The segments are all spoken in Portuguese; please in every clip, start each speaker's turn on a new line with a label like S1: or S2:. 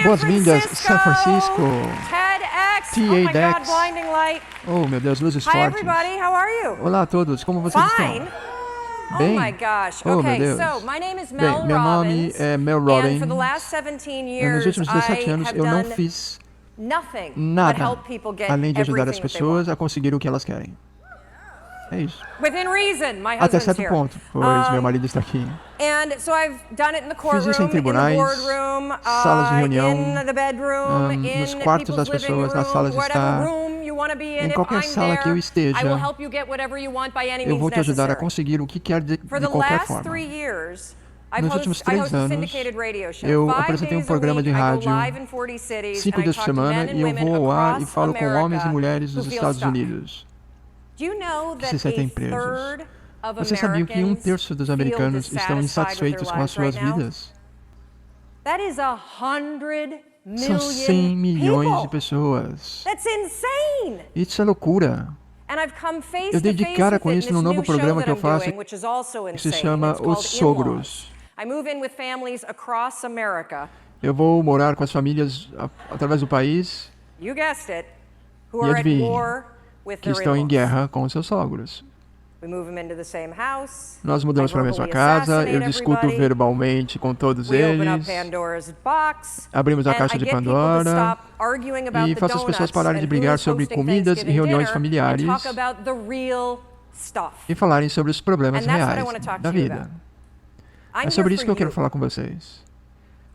S1: Boas-vindas, São Francisco. TEDx. Oh, meu Deus, luzes fortes. Olá a todos, como vocês estão? Bem? Oh, meu Deus. Bem, meu nome é Mel Robbins. E nos últimos 17 anos eu não fiz nada além de ajudar as pessoas a conseguir o que elas querem. É isso. Até certo ponto, pois meu marido está aqui. Fiz isso em tribunais, salas de reunião, nos quartos das pessoas, nas salas de estar. Em qualquer sala que eu esteja, eu vou te ajudar a conseguir o que quer de qualquer forma. Nos últimos 3 anos, eu apresentei um programa de rádio 5 dias por semana e eu vou ao ar e falo com homens e mulheres dos Estados Unidos que se sentem presos. Você sabia que 1/3 dos americanos estão insatisfeitos com as suas vidas? São 100 milhões de pessoas. Isso é loucura. Eu dei de cara com isso no novo programa que eu faço, que se chama Os Sogros. Eu vou morar com as famílias através do país e adivinhe, que estão em guerra com os seus sogros. Nós mudamos para a mesma casa, eu discuto verbalmente com todos eles, abrimos a caixa de Pandora e faço as pessoas pararem de brigar sobre comidas e reuniões familiares e falarem sobre os problemas reais da vida. É sobre isso que eu quero falar com vocês.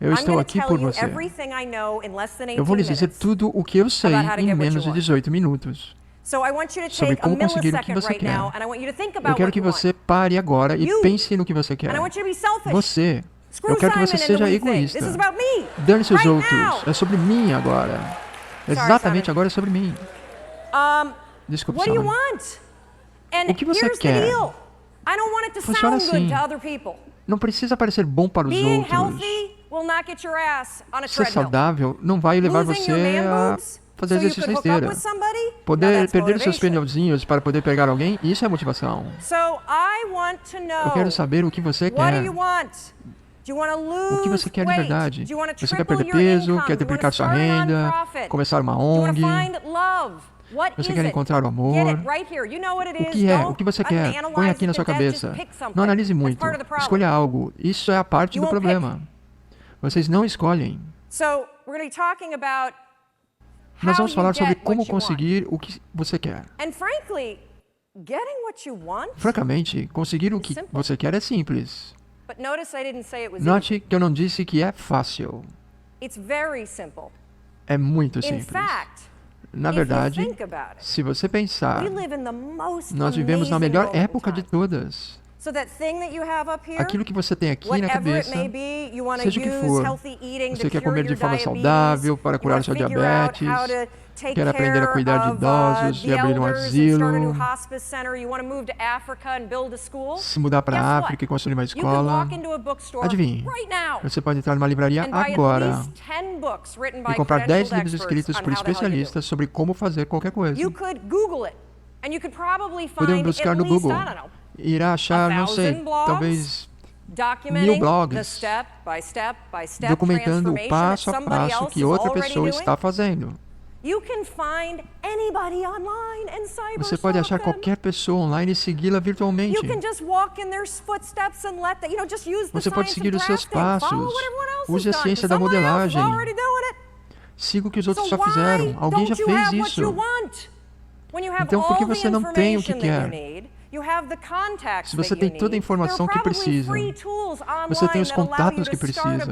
S1: Eu estou aqui por você. Eu vou lhes dizer tudo o que eu sei em menos de 18 minutos. Sobre como conseguir o que você quer. Eu quero que você pare agora e pense no que você quer. Você. Eu quero que você seja egoísta. Dane-se os outros. É sobre mim agora. Exatamente agora é sobre mim. Desculpe, Simon. O que você quer? Funciona assim. Não precisa parecer bom para os outros. Ser saudável não vai levar você a fazer exercício na esteira. Perder os seus pneuzinhos para poder pegar alguém, isso é motivação. Eu quero saber o que você quer. O que você quer de verdade? Você quer perder peso? Quer triplicar sua renda? Começar uma ONG? Você quer encontrar o amor? O que é? O que você quer? Põe aqui na sua cabeça. Não analise muito. Escolha algo. Isso é a parte do problema. Vocês não escolhem. Nós vamos falar sobre como conseguir o que você quer. Francamente, conseguir o que você quer é simples. Note que eu não disse que é fácil. É muito simples. Na verdade, se você pensar, nós vivemos na melhor época de todas. Aquilo que você tem aqui na cabeça, seja o que for, você quer comer de forma saudável para curar seu diabetes, quer aprender a cuidar de idosos e abrir um asilo, se mudar para a África e construir uma escola. Adivinhe, você pode entrar numa livraria agora e comprar 10 livros escritos por especialistas sobre como fazer qualquer coisa. Podemos buscar no Google. Irá achar, não sei, talvez 1000 blogs documentando o passo a passo que outra pessoa está fazendo. Você pode achar qualquer pessoa online e segui-la virtualmente. Você pode seguir os seus passos. Use a ciência da modelagem. Siga o que os outros já fizeram. Alguém já fez isso. Então, por que você não tem o que quer? Se você tem toda a informação que precisa, você tem os contatos que precisa,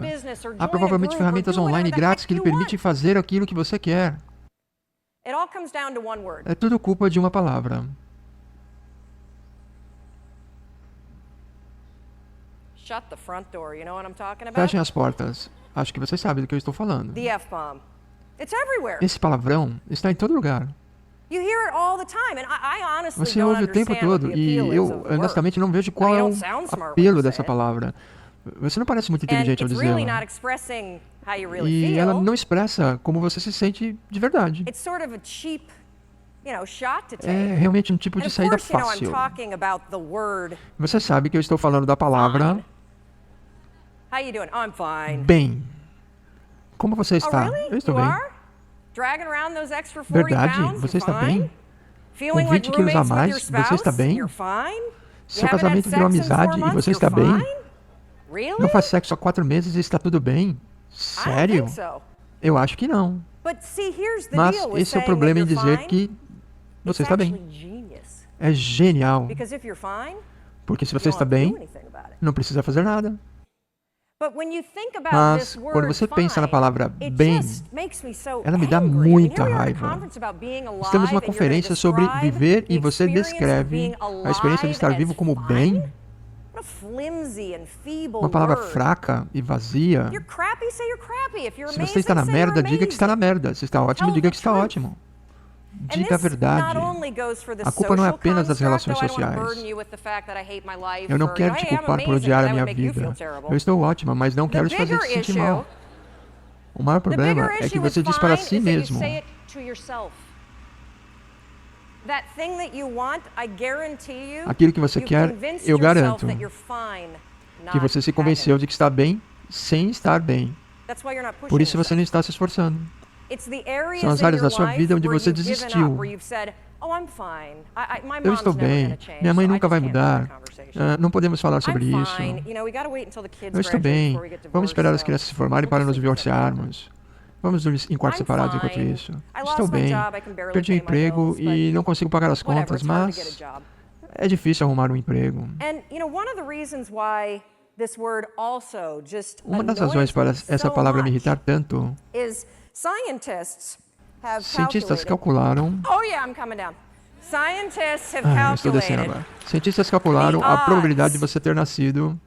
S1: há provavelmente ferramentas online grátis que lhe permitem fazer aquilo que você quer. É tudo culpa de uma palavra. Fechem as portas. Acho que vocês sabem do que eu estou falando. Esse palavrão está em todo lugar. Você ouve o tempo todo e eu, honestamente, não vejo qual é o apelo dessa palavra. Você não parece muito inteligente ao dizê-la. E ela não expressa como você se sente de verdade. É realmente um tipo de saída fácil. Você sabe que eu estou falando da palavra Bem. Como você está? Eu estou bem. Verdade? Você está bem? Com 20 quilos a mais, você está bem? Seu casamento virou amizade e você está bem? Não faz sexo há 4 meses e está tudo bem? Sério? Eu acho que não. Mas esse é o problema em dizer que você está bem. É genial. Porque se você está bem, não precisa fazer nada. Mas quando você pensa na palavra bem, ela me dá muita raiva. Estamos numa conferência sobre viver e você descreve a experiência de estar vivo como bem? Uma palavra fraca e vazia. Se você está na merda, diga que está na merda. Se está ótimo, diga que está ótimo. Diga a verdade. A culpa não é apenas das relações sociais. Eu não quero te culpar por odiar a minha vida. Eu estou ótima, mas não quero te fazer se sentir mal. O maior problema é que você diz para si mesmo. Aquilo que você quer, eu garanto que você se convenceu de que está bem sem estar bem. Por isso você não está se esforçando. São as áreas da sua vida onde você desistiu. Eu estou bem, minha mãe nunca vai mudar. Não podemos falar sobre isso. Eu estou bem, vamos esperar as crianças se formarem para nos divorciarmos. Vamos dormir em quartos separados enquanto isso. Estou bem, perdi o emprego e não consigo pagar as contas, mas é difícil arrumar um emprego. Uma das razões para essa palavra me irritar tanto, cientistas calcularam... estou descendo agora. Cientistas calcularam a probabilidade de você ter nascido...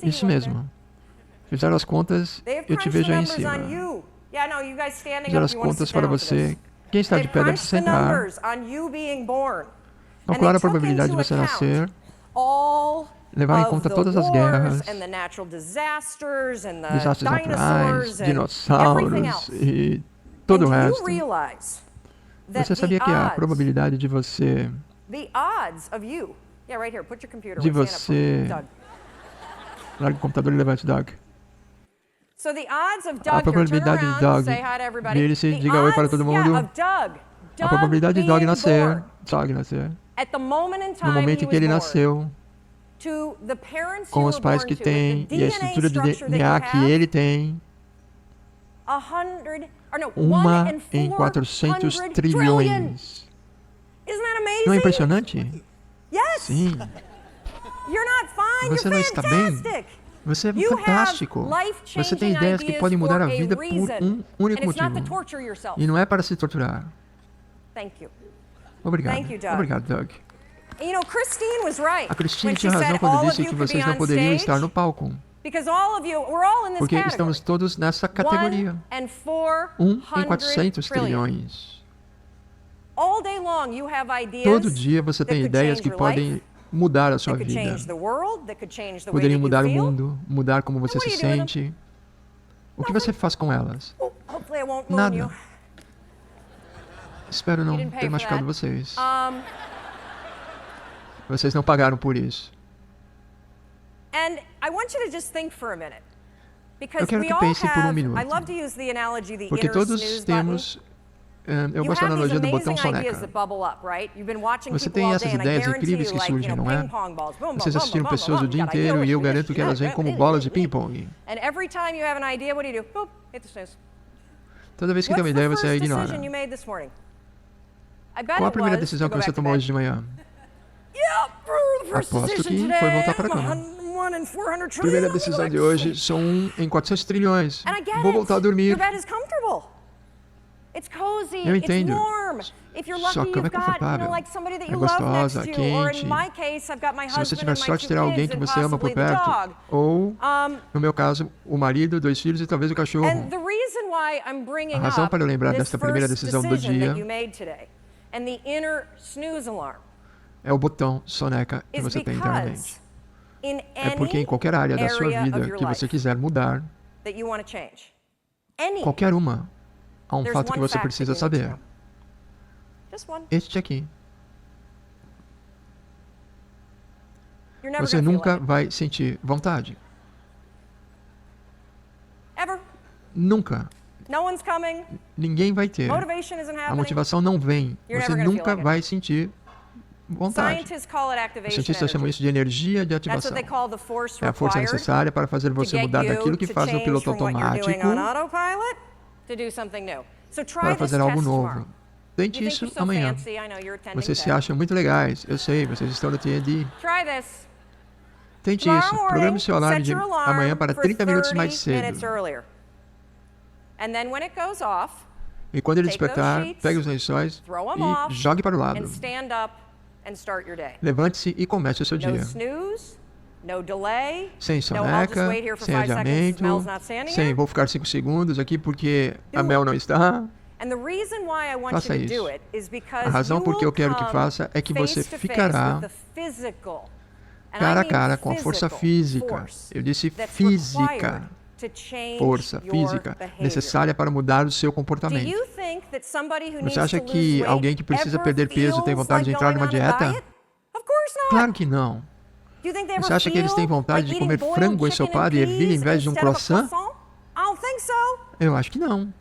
S1: Isso mesmo. Fizeram as contas, eu te vejo aí em cima. Fizeram as contas para você. Quem está de pé deve se sentar. Calcularam a probabilidade de você nascer. Levaram em conta todas as guerras, desastres naturais, dinossauros e todo o resto. Você sabia que a probabilidade de você... Larga o computador e levante, Doug. A probabilidade de Doug vire-se e diga oi para todo mundo. A probabilidade de Doug nascer, no momento em que ele nasceu, com os pais que tem e a estrutura de DNA que ele tem, 1 em 400 trilhões. Não é impressionante? Sim. Você não está bem? Você é fantástico. Você tem ideias que podem mudar a vida por um único motivo. E não é para se torturar. Obrigado. Obrigado, Doug. A Christine tinha razão quando disse que vocês não poderiam estar no palco. Porque estamos todos nessa categoria. 1 em 400 trilhões. Todo dia você tem ideias que podem mudar a sua vida. Poderiam mudar o mundo, mudar como você se sente. O que você faz com elas? Nada. Espero não ter machucado vocês. Vocês não pagaram por isso. Eu quero que pense por um minuto. Porque todos temos... Eu gosto da analogia do botão soneca. Você tem essas ideias incríveis que surgem, não é? Vocês assistiram pessoas o dia inteiro e eu garanto que elas vêm como bolas de ping-pong. Toda vez que tem uma ideia, você a ignora. Qual a primeira decisão que você tomou hoje de manhã? Aposto que foi voltar para a cama. Primeira decisão de hoje são 1 em 400 trilhões. Vou voltar a dormir. Eu entendo. Sua cama é confortável, é gostosa, quente. Se você tiver sorte, terá alguém que você ama por perto. Ou, no meu caso, o marido, 2 filhos e talvez o cachorro. A razão para eu lembrar desta primeira decisão do dia é o botão soneca que você tem internamente. É porque em qualquer área da sua vida que você quiser mudar, qualquer uma, há um fato que você precisa saber. Este aqui. você nunca vai sentir vontade. Nunca. Ninguém vai ter. A motivação não vem. Você nunca vai sentir vontade. Os cientistas chamam isso de energia de ativação. É a força necessária para fazer você mudar daquilo que faz no piloto automático para fazer algo novo. Tente isso amanhã. Vocês se acham muito legais. Eu sei, vocês estão no TND. Tente isso. Programe seu alarme de amanhã para 30 minutos mais cedo. E quando ele despertar, pegue os lençóis e jogue para o lado. Levante-se e comece o seu dia. Sem soneca, sem adiamento, sem vou ficar 5 segundos aqui porque a Mel não está. Faça isso. A razão por que eu quero que faça é que você ficará cara a cara com a força física. Eu disse física. Força física necessária para mudar o seu comportamento. Você acha que alguém que precisa perder peso tem vontade de entrar numa dieta? Claro que não. Você acha que eles têm vontade de comer frango ensopado e ervilha em vez de um croissant? Eu acho que não.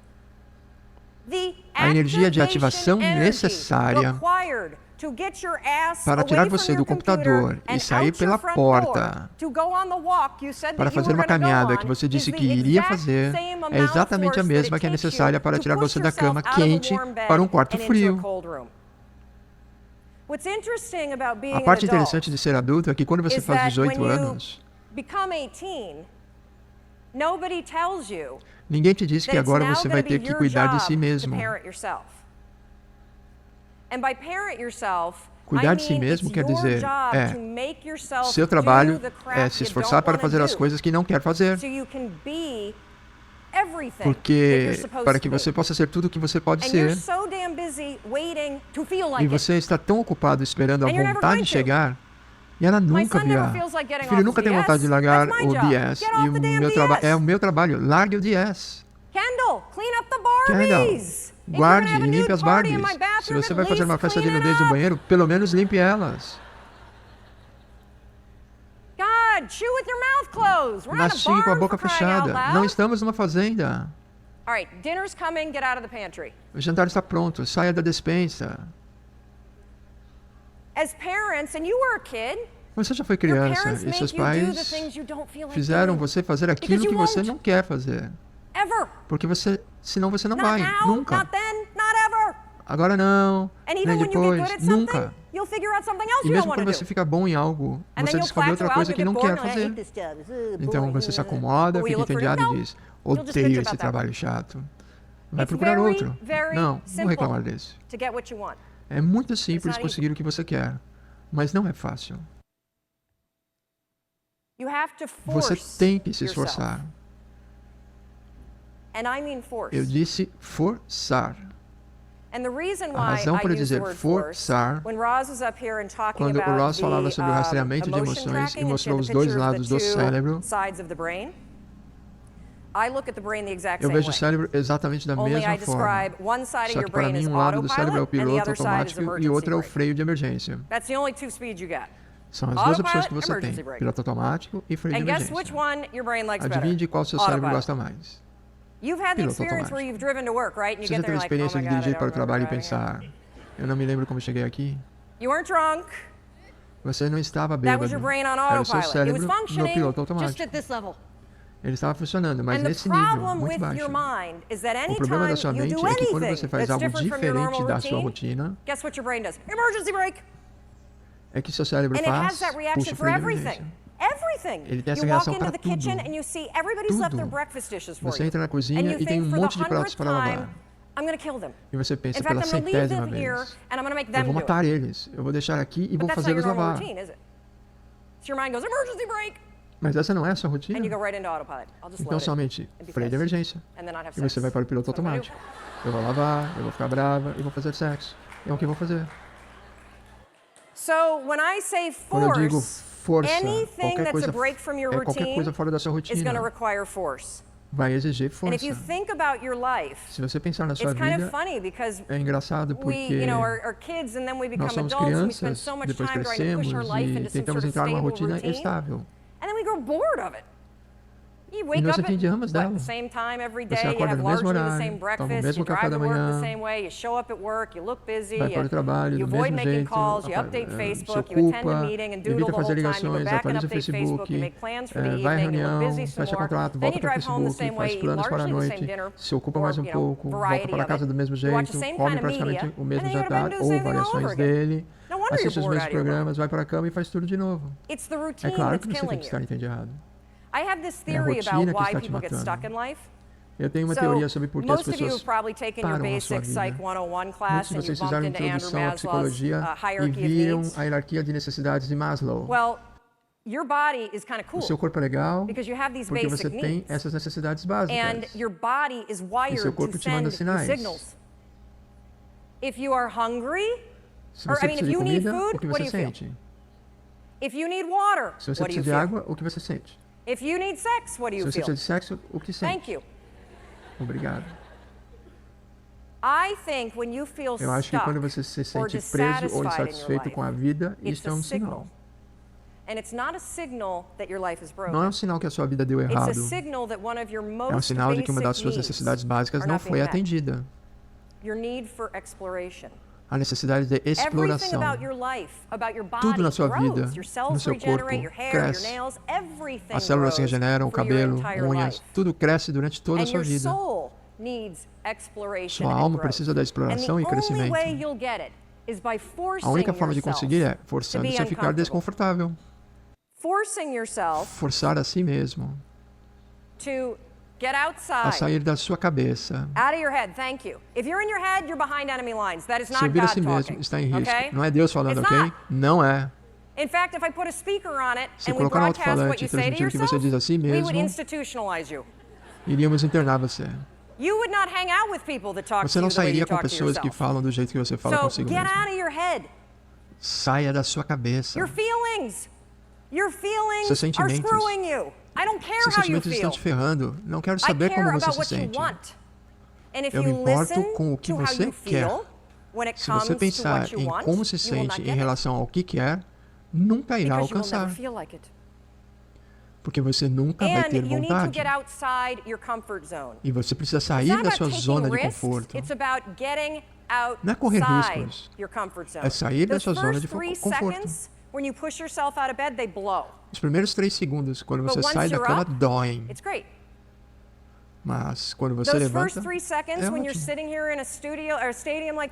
S1: A energia de ativação necessária para tirar você do computador e sair pela porta para fazer uma caminhada que você disse que iria fazer é exatamente a mesma que é necessária para tirar você da cama quente para um quarto frio. A parte interessante de ser adulto é que quando você faz 18 anos, ninguém te diz que agora você vai ter que cuidar de si mesmo. Cuidar de si mesmo quer dizer, seu trabalho é se esforçar para fazer as coisas que não quer fazer. Porque, para que você possa ser tudo o que você pode ser, e você está tão ocupado esperando a vontade chegar, e ela nunca virá. O filho nunca tem vontade de largar o DS, e o meu trabalho, largue o DS. Kendall, guarde e limpe as Barbies. Se você vai fazer uma festa de nudez no banheiro, pelo menos limpe elas. Mastigue com a boca fechada. Não estamos numa fazenda. O jantar está pronto. Saia da despensa. Você já foi criança e seus pais fizeram você fazer aquilo que você não quer fazer. Porque senão você não vai. Nunca. Agora não. Nem depois. Nunca. E mesmo quando você fica bom em algo, você descobre outra coisa que não quer fazer. Então você se acomoda, fica entediado e diz, odeio esse trabalho chato. Vai procurar outro. Não, vou reclamar desse. É muito simples conseguir o que você quer, mas não é fácil. Você tem que se esforçar. Eu disse forçar. A razão para dizer forçar, quando o Ross falava sobre o rastreamento de emoções e mostrou os dois lados do cérebro, eu vejo o cérebro exatamente da mesma forma. Só que para mim um lado do cérebro é o piloto automático e o outro é o freio de emergência. São as duas opções que você tem, piloto automático e freio de emergência. Adivinhe de qual seu cérebro gosta mais. Piloto automático. Você já teve a experiência de dirigir para o trabalho e pensar, eu não me lembro como cheguei aqui. Você não estava bêbado. Era o seu cérebro no piloto automático. Ele estava funcionando, mas nesse nível, muito baixo. O problema da sua mente é que quando você faz algo diferente da sua rotina, é que seu cérebro faz, puxa o freio de emergência. Ele tem essa reação para tudo. Você entra na cozinha e tem um monte de pratos para lavar. E você pensa pela centésima vez, eu vou matar eles, eu vou deixar aqui e vou fazê-los lavar. Mas essa não é a sua rotina. Então somente freio de emergência. E você vai para o piloto automático. Eu vou lavar, eu vou ficar brava e vou fazer sexo. É o que eu vou fazer. Quando eu digo força, qualquer coisa fora da sua rotina vai exigir força. Se você pensar na sua vida, é engraçado porque nós somos crianças, depois crescemos e tentamos entrar numa rotina estável. E nós entendemos dela. Você acorda no mesmo horário, toma o mesmo café da manhã, vai para o trabalho do mesmo jeito, se ocupa, evita fazer ligações, atualiza o Facebook, vai à reunião, fecha contrato, volta para o Facebook, faz planos para a noite, se ocupa mais um pouco, volta para casa do mesmo jeito, come praticamente o mesmo jantar ou variações dele, assiste os mesmos programas, vai para a cama e faz tudo de novo. É claro que você tem que estar entediado. É a rotina que está te matando. Eu tenho uma teoria sobre por que as pessoas param a sua vida. Muitos de vocês fizeram a introdução à psicologia e viram a hierarquia de necessidades de Maslow. O seu corpo é legal porque você tem essas necessidades básicas. E seu corpo te manda sinais. Se você precisa de comida, o que você sente? Se você precisa de água, o que você sente? Se você precisa de sexo, o que sente? Obrigado. Eu acho que quando você se sente preso ou insatisfeito com a vida, isso é um sinal. Não é um sinal que a sua vida deu errado. É um sinal de que uma das suas necessidades básicas não foi atendida. A necessidade de exploração. Tudo na sua vida, no seu corpo, cresce. As células se regeneram, o cabelo, unhas, tudo cresce durante toda a sua vida. Sua alma precisa da exploração e crescimento. A única forma de conseguir é forçando-se a ficar desconfortável. Forçar a si mesmo. A sair da sua cabeça. Se ouvir a si mesmo está em risco. Não é Deus falando, ok? Não é. Se colocar no alto-falante e transmitir o que você diz a si mesmo, iríamos internar você. Você não sairia com pessoas que falam do jeito que você fala consigo mesmo. Saia da sua cabeça. Seus sentimentos. Seus sentimentos estão te ferrando. Não quero saber como você se sente. Eu me importo com o que você quer. Se você pensar em como se sente em relação ao que quer, nunca irá alcançar. Porque você nunca vai ter vontade. E você precisa sair da sua zona de conforto. Não é correr riscos. É sair da sua zona de conforto. Os primeiros 3 segundos, quando você sai da cama, doem. Mas quando você levanta, é ótimo. Os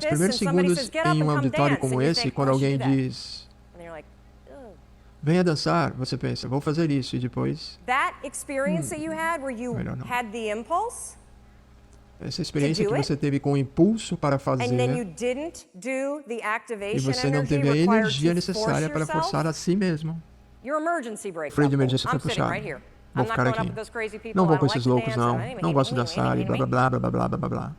S1: primeiros segundos em um auditório como esse, quando alguém diz, venha dançar, você pensa, vou fazer isso, e depois, melhor não. Essa experiência que você teve com o impulso para fazer, e você não teve a energia necessária para forçar a si mesmo. O freio de emergência foi puxado. Vou ficar aqui. Não vou com esses loucos, não. Não gosto de dançar e blá, blá, blá, blá, blá, blá, blá, blá.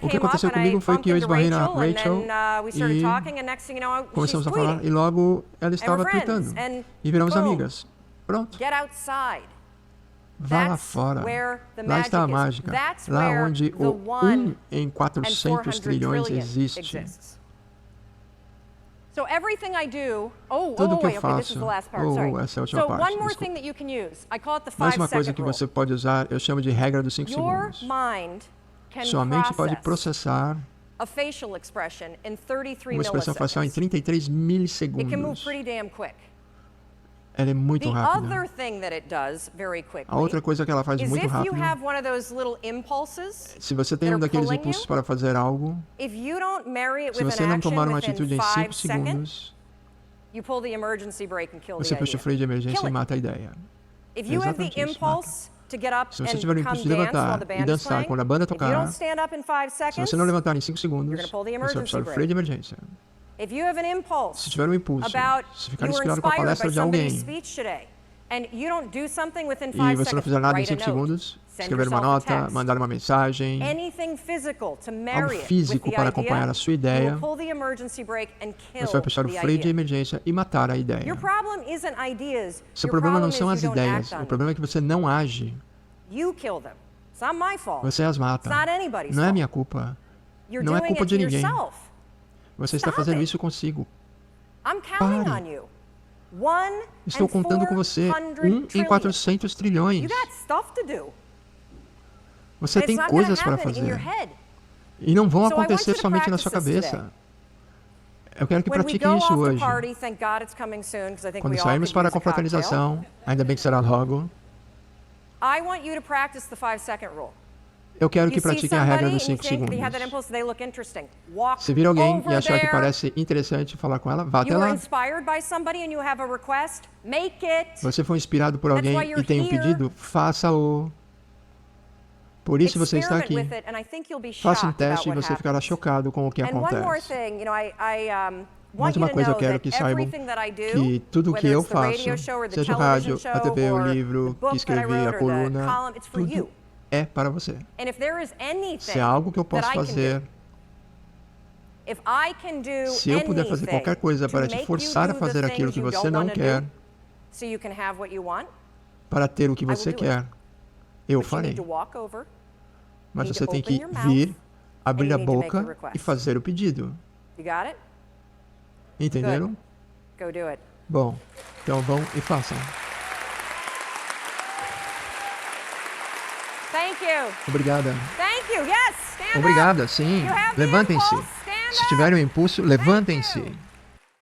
S1: O que aconteceu comigo foi que eu esbarrei na Rachel e começamos a falar, e logo ela estava tweetando. E viramos amigas. Pronto. Vá lá fora. Lá está a mágica. Lá onde o 1 em 400 trilhões existe. Tudo que eu faço... essa é a última parte. Mais uma coisa que você pode usar, eu chamo de regra dos 5 segundos. Sua mente pode processar uma expressão facial em 33 milissegundos. Ela é muito rápida. A outra coisa que ela faz muito rápido, se você tem um daqueles impulsos para fazer algo, se você não tomar uma atitude em 5 segundos, você puxa o freio de emergência e mata a ideia. É exatamente isso, mata. Se você tiver o impulso de levantar e dançar quando a banda tocar, se você não levantar em 5 segundos, você vai puxar o freio de emergência. Se tiver um impulso, se ficar inspirado com a palestra de alguém, e você não fizer nada em 5 segundos, escrever uma nota, mandar uma mensagem, algo físico para acompanhar a sua ideia, você vai puxar o freio de emergência e matar a ideia. Seu problema não são as ideias, o problema é que você não age. Você as mata. Não é minha culpa. Não é culpa de ninguém. Você está fazendo isso consigo. Pare. Estou contando com você. 1 em 400 trilhões. Você tem coisas para fazer. E não vão acontecer somente na sua cabeça. Eu quero que pratique isso hoje. Quando sairmos para a confraternização, ainda bem que será logo, eu quero que pratiquem a regra dos 5 segundos. Se vir alguém e achar que parece interessante falar com ela, vá até lá. Você foi inspirado por alguém e tem um pedido? Faça-o. Por isso você está aqui. Faça um teste e você ficará chocado com o que acontece. Mais uma coisa eu quero que saibam, que tudo o que eu faço, seja rádio, a TV, o livro, que escrevi, a coluna, tudo é para você. Se há algo que eu posso fazer, se eu puder fazer qualquer coisa para te forçar a fazer aquilo que você não quer, para ter o que você quer, eu farei. Mas você tem que vir, abrir a boca e fazer o pedido. Entenderam? Bom, então vão e façam. Obrigada. Obrigada, sim. Levantem-se. Se tiverem um impulso, levantem-se.